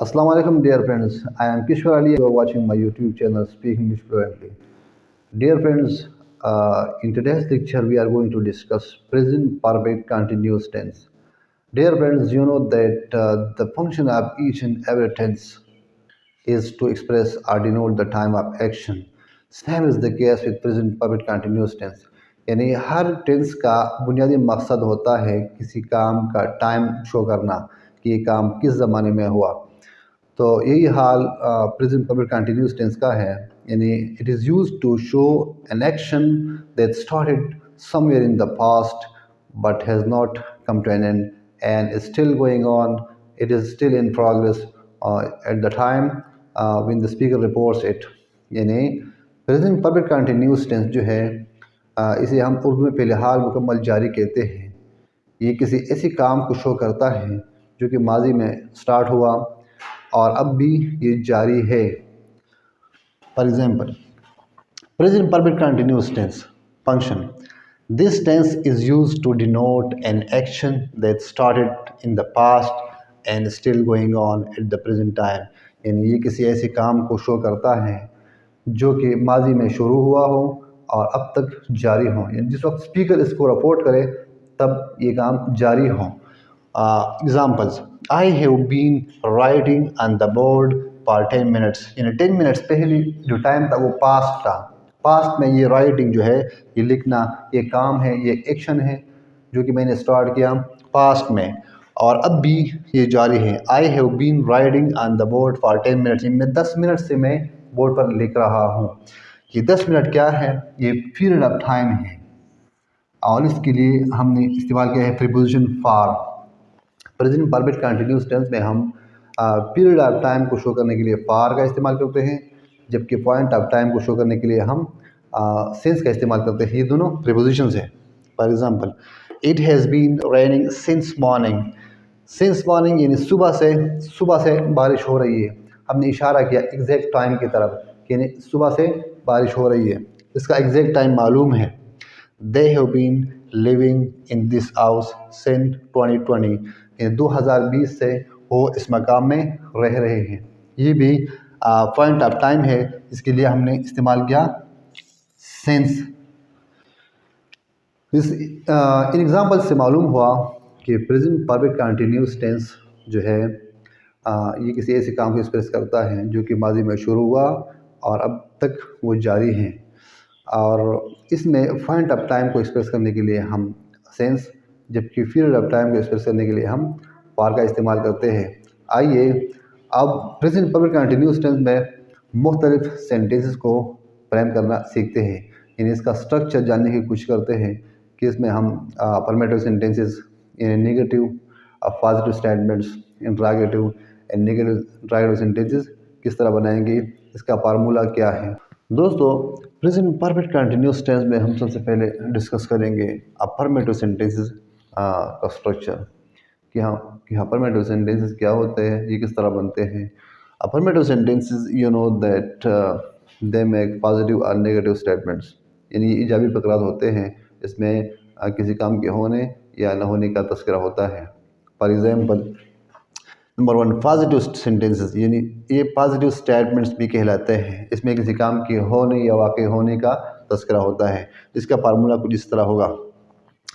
Assalamu alaikum dear friends. I am Kishore Ali. You are watching my YouTube channel Speak English Fluently. Dear friends, in today's lecture we are going to discuss present perfect continuous tense. Dear friends, you know that the function of each and every tense is to express or denote the time of action. Same is the case with present perfect continuous tense. यानी हर tense का बुनियादी मकसद होता है किसी काम का time show करना कि ये काम किस ज़माने में हुआ। तो यही हाल प्रेजेंट परफेक्ट कंटिन्यूस टेंस का है। यानी it is use to show an action that started somewhere in the past but has not come to an end and is still going on. It is still in progress at the time when the speaker reports it. यानी present perfect continuous tense जो है इसे हम उर्दू में फ़िलहाल मुकम्मल जारी कहते हैं। ये किसी ऐसी काम को शो करता है जो कि माजी में स्टार्ट हुआ और अब भी ये जारी है। For example, present perfect continuous tense function. This tense is used to denote an action that started in the past and still going on at the present time. यानी ये किसी ऐसे काम को शो करता है जो कि माजी में शुरू हुआ हो और अब तक जारी हो। यानी जिस वक्त स्पीकर इसको रिपोर्ट करे तब ये काम जारी हो। Examples, I have been writing on the board for 10 minutes. यानी 10 मिनट्स पहले जो टाइम था वो पास्ट था। पास्ट में ये राइटिंग जो है, ये लिखना, ये काम है, ये एक्शन है जो कि मैंने स्टार्ट किया पास्ट में और अब भी ये जारी है। I have been writing on the board for 10 minutes. मैं 10 मिनट से मैं बोर्ड पर लिख रहा हूँ। ये 10 मिनट क्या है? ये पीरियड ऑफ टाइम है और इसके लिए हमने इस्तेमाल किया है preposition for. Present perfect continuous tense में हम पीरियड ऑफ टाइम को शो करने के लिए फॉर का इस्तेमाल करते हैं, जबकि पॉइंट ऑफ टाइम को शो करने के लिए हम सिंस का इस्तेमाल करते हैं। ये दोनों प्रीपोजिशंस हैं। For example, it has been raining since morning. Since morning यानी सुबह से बारिश हो रही है। हमने इशारा किया एग्जैक्ट टाइम की तरफ, यानी सुबह से बारिश हो रही है। इसका एग्जैक्ट टाइम मालूम है। They have been living in this house since 2020। यानी 2020 से वो इस मकाम में रह रहे हैं। ये भी पॉइंट ऑफ टाइम है, इसके लिए हमने इस्तेमाल किया सिंस। इन एग्जाम्पल से मालूम हुआ कि प्रेजेंट परफेक्ट कंटिन्यूस टेंस जो है ये किसी ऐसे काम को एक्सप्रेस करता है जो कि माजी में शुरू हुआ और अब तक वो जारी है। और इसमें पॉइंट ऑफ टाइम को एक्सप्रेस करने के लिए हम सेंस, जबकि पीरियड ऑफ टाइम को एक्सप्रेस करने के लिए हम फॉर का इस्तेमाल करते हैं। आइए अब प्रेजेंट परफेक्ट कंटिन्यूस टेंस में मुख्तलिफ सेंटेंसेस को फ्रेम करना सीखते हैं। यानी इसका स्ट्रक्चर जानने की कोशिश करते हैं कि इसमें हम affirmative sentences, negative positive statements, interrogative and negative interrogative sentences किस तरह बनाएंगे, इसका फार्मूला क्या है। दोस्तों, प्रेजेंट परफेक्ट कंटिन्यूस टेंस में हम सबसे पहले डिस्कस करेंगे अफर्मेटिव सेंटेंसेस का स्ट्रक्चर कि अफर्मेटिव सेंटेंसेस क्या होते हैं, ये किस तरह बनते हैं। Affirmative sentences you know that they make positive और नेगेटिव स्टेटमेंट्स। यानी ये इजाबी फकरात होते हैं, इसमें किसी काम के होने या न होने का तस्करा होता है। For example, number 1 positive sentences, यानी ये पॉजिटिव स्टेटमेंट्स भी कहलाते हैं। इसमें किसी काम के होने या वाक़ई होने का तस्करा होता है। इसका फार्मूला कुछ इस तरह होगा: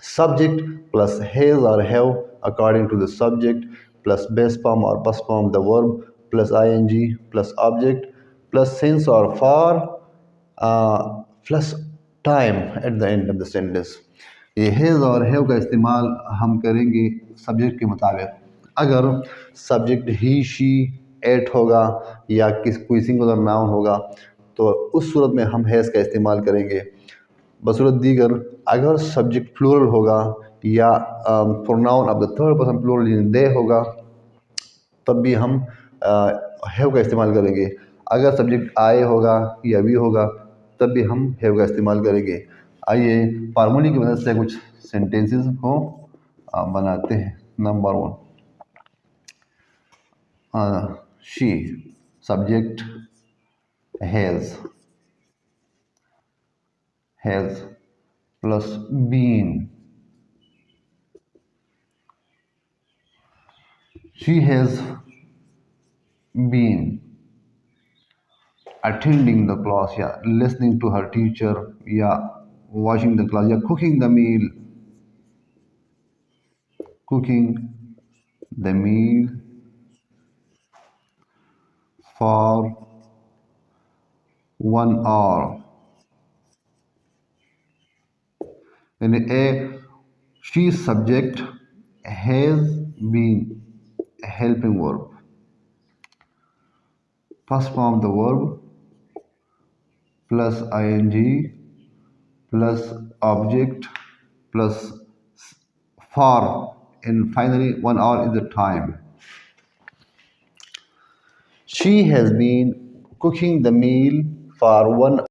सब्जेक्ट प्लस हैज़ और have according to the subject plus base form और first form the verb plus ING plus object plus since और for plus time at the end of the sentence. ये has और have का इस्तेमाल हम करेंगे subject के मुताबिक। अगर सब्जेक्ट ही, शी, एट होगा या कोई सिंगुलर नाउन होगा तो उस सूरत में हम हैज़ का इस्तेमाल करेंगे। बसूरत दीगर अगर सब्जेक्ट प्लूरल होगा या pronoun of the third person plural यानी दे होगा तब भी हम हैव का इस्तेमाल करेंगे। अगर सब्जेक्ट आए होगा या वी होगा तब भी हम हैव का इस्तेमाल करेंगे। आइए फार्मूले की मदद से कुछ सेंटेंसेस को बनाते हैं। Number 1, she, subject has plus been, she has been attending the class, yeah, listening to her teacher, yeah, watching the class, yeah, cooking the meal, cooking the meal for 1 hour. And a she subject has been a helping verb. First form the verb plus ing plus object plus for, and finally 1 hour is the time. She has been cooking the meal for 1.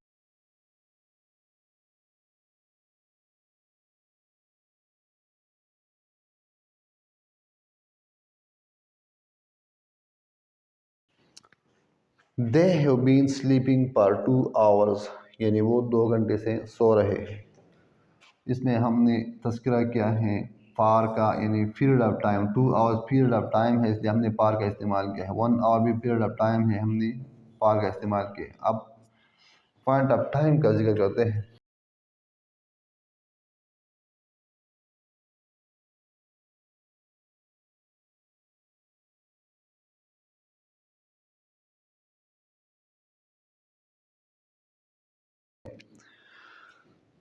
They have been sleeping for 2 hours, यानी वो 2 घंटे से सो रहे हैं। इसमें हमने तस्करा किया है पार का, यानी period of time. 2 hours period of time है, इसलिए हमने पार का इस्तेमाल किया है। 1 आवर भी पीरियड ऑफ टाइम है, हमने पार का इस्तेमाल किया। अब पॉइंट ऑफ टाइम का जिक्र करते हैं।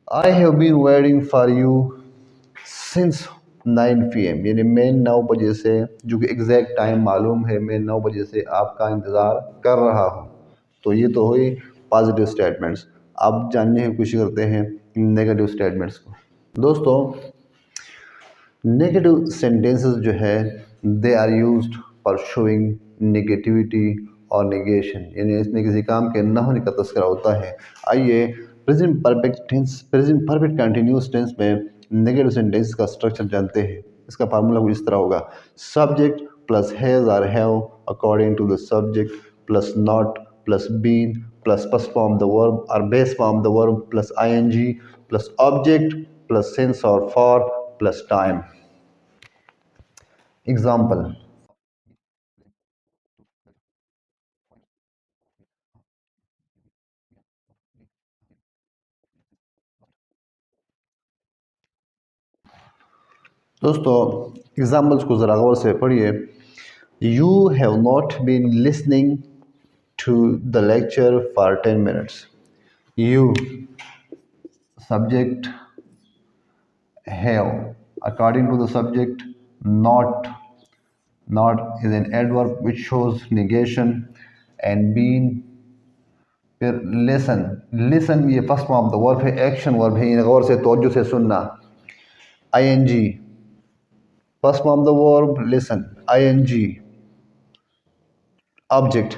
I have been waiting for you since 9 PM, यानी मैं 9 बजे से, जो कि एग्जैक्ट टाइम मालूम है, मैं 9 बजे से आपका इंतज़ार कर रहा हूँ। तो ये तो हुई पॉजिटिव स्टेटमेंट्स। अब जानने की कोशिश करते हैं नेगेटिव स्टेटमेंट्स को। दोस्तों, नेगेटिव सेंटेंसेस जो है they are used for showing negativity और नेगेशन, यानी इसमें किसी काम के न होने का तस्करा होता है। आइए present perfect tense, present perfect continuous tense में नेगेटिव सेंटेंस का स्ट्रक्चर जानते हैं। इसका फार्मूला कुछ इस तरह होगा: सब्जेक्ट प्लस हैज और have according to the subject plus not plus been plus first form the verb और base form the verb plus ING plus object plus since और फॉर प्लस टाइम। एग्जाम्पल: दोस्तों, examples को ज़रा गौर से पढ़िए। You have not been listening to the lecture for 10 minutes। You subject, have according to the subject, not is an adverb which shows negation, and been, फिर listen ये first form the verb है, action verb है, गौर से तवज्जो से सुनना। ing first form the verb listen, ing object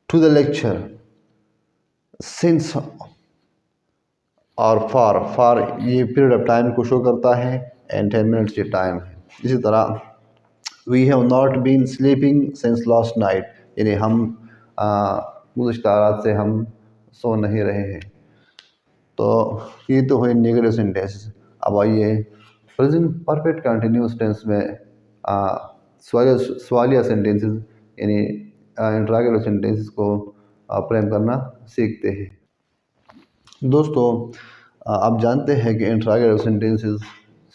to the lecture, since और for ये पीरियड ऑफ टाइम को शो करता है, एंड 10 minutes ये टाइम है। इसी तरह we have not been sleeping since last night, यानी हम गुज़श्ता रात से हम सो नहीं रहे हैं। तो ये तो हुए नेगेटिव सेंटेंसेस। अब आइए प्रेजेंट परफेक्ट कंटिन्यूअस टेंस में सवालिया सेंटेंसेस, यानी इंटरोगेटिव सेंटेंसेस को फ्रेम करना सीखते हैं। दोस्तों, आप जानते हैं कि इंटरोगेटिव सेंटेंसेस,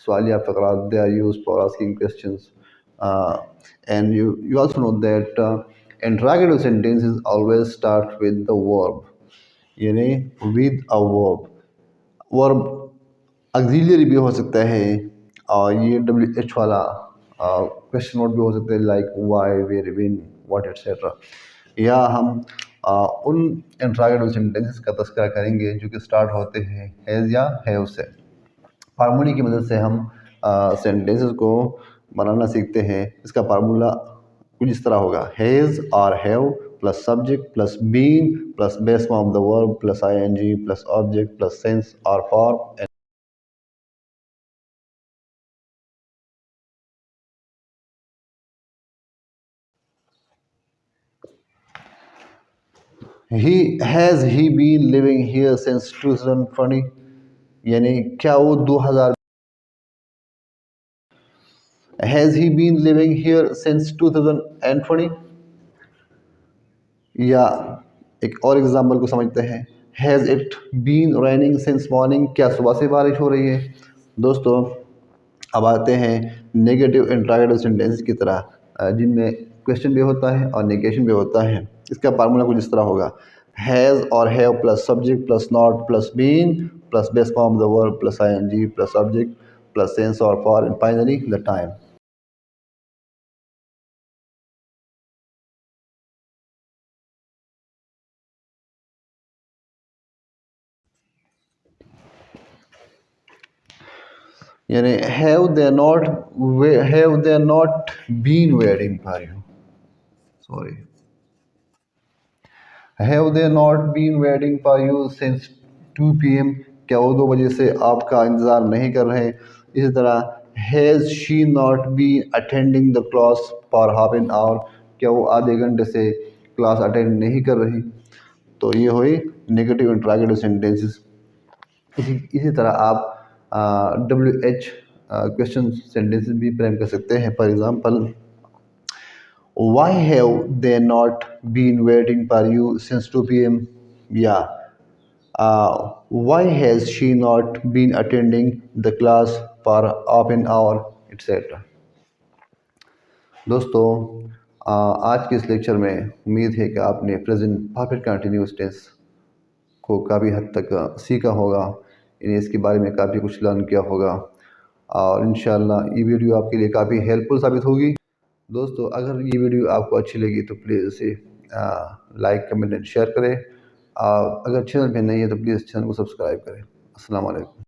सवालिया फ़क़रात, they are used for asking questions, and you also know that interrogative sentences always start with the verb, यानी with a verb। Verb auxiliary भी हो सकता है, और ये WH वाला क्वेश्चन वर्ड भी हो सकता है, like why, where, when, what etcetera. या हम उन इंटरोगेटिव सेंटेंसेस का तस्करा करेंगे जो कि स्टार्ट होते हैं हैज़ या हैव से। फार्मूले की मदद से हम सेंटेंसेस को बनाना सीखते हैं। इसका फार्मूला कुछ इस तरह होगा: हैज़ और have plus subject plus been plus base form the verb plus ING plus object plus since और for. He been living here since 2020, यानी क्या वो 2000 has he been living here since 2020, या एक और एग्जाम्पल को समझते हैं, has it been raining since morning, क्या सुबह से बारिश हो रही है। दोस्तों अब आते हैं नेगेटिव इंट्रोगेटिव सेंटेंस की तरह, जिनमें क्वेश्चन भी होता है और नेगेशन भी होता है। इसका फार्मूला कुछ इस तरह होगा, हैज़ और have plus subject plus not plus been plus base form the verb plus ING plus subject plus since और for and finally the time. यानी have they not been waiting for you, sorry, have they not been waiting for you since 2 PM, क्या वो 2 बजे से आपका इंतज़ार नहीं कर रहे। इसी तरह has she not been attending the class for half an hour, क्या वो आधे घंटे से क्लास अटेंड नहीं कर रही। तो ये हुई नेगेटिव इंट्रोगेटिव सेंटेंसेस। इसी तरह आप WH क्वेश्चन सेंटेंसेस भी फ्रेम कर सकते हैं। For example, why have they not been waiting for you since 2 PM, या why has she not been attending the class for half an hour, etc. दोस्तों आज के इस लेक्चर में उम्मीद है कि आपने प्रेजेंट परफेक्ट कंटिन्यूअस टेंस को काफ़ी हद तक सीखा होगा, इन्हें इसके बारे में काफ़ी कुछ लर्न किया होगा और इंशाल्लाह ये वीडियो आपके लिए काफ़ी हेल्पफुल साबित होगी। दोस्तों अगर ये वीडियो आपको अच्छी लगी तो प्लीज़ इसे लाइक कमेंट एंड शेयर करें और अगर चैनल पे नहीं है तो प्लीज़ चैनल को सब्सक्राइब करें। अस्सलाम वालेकुम।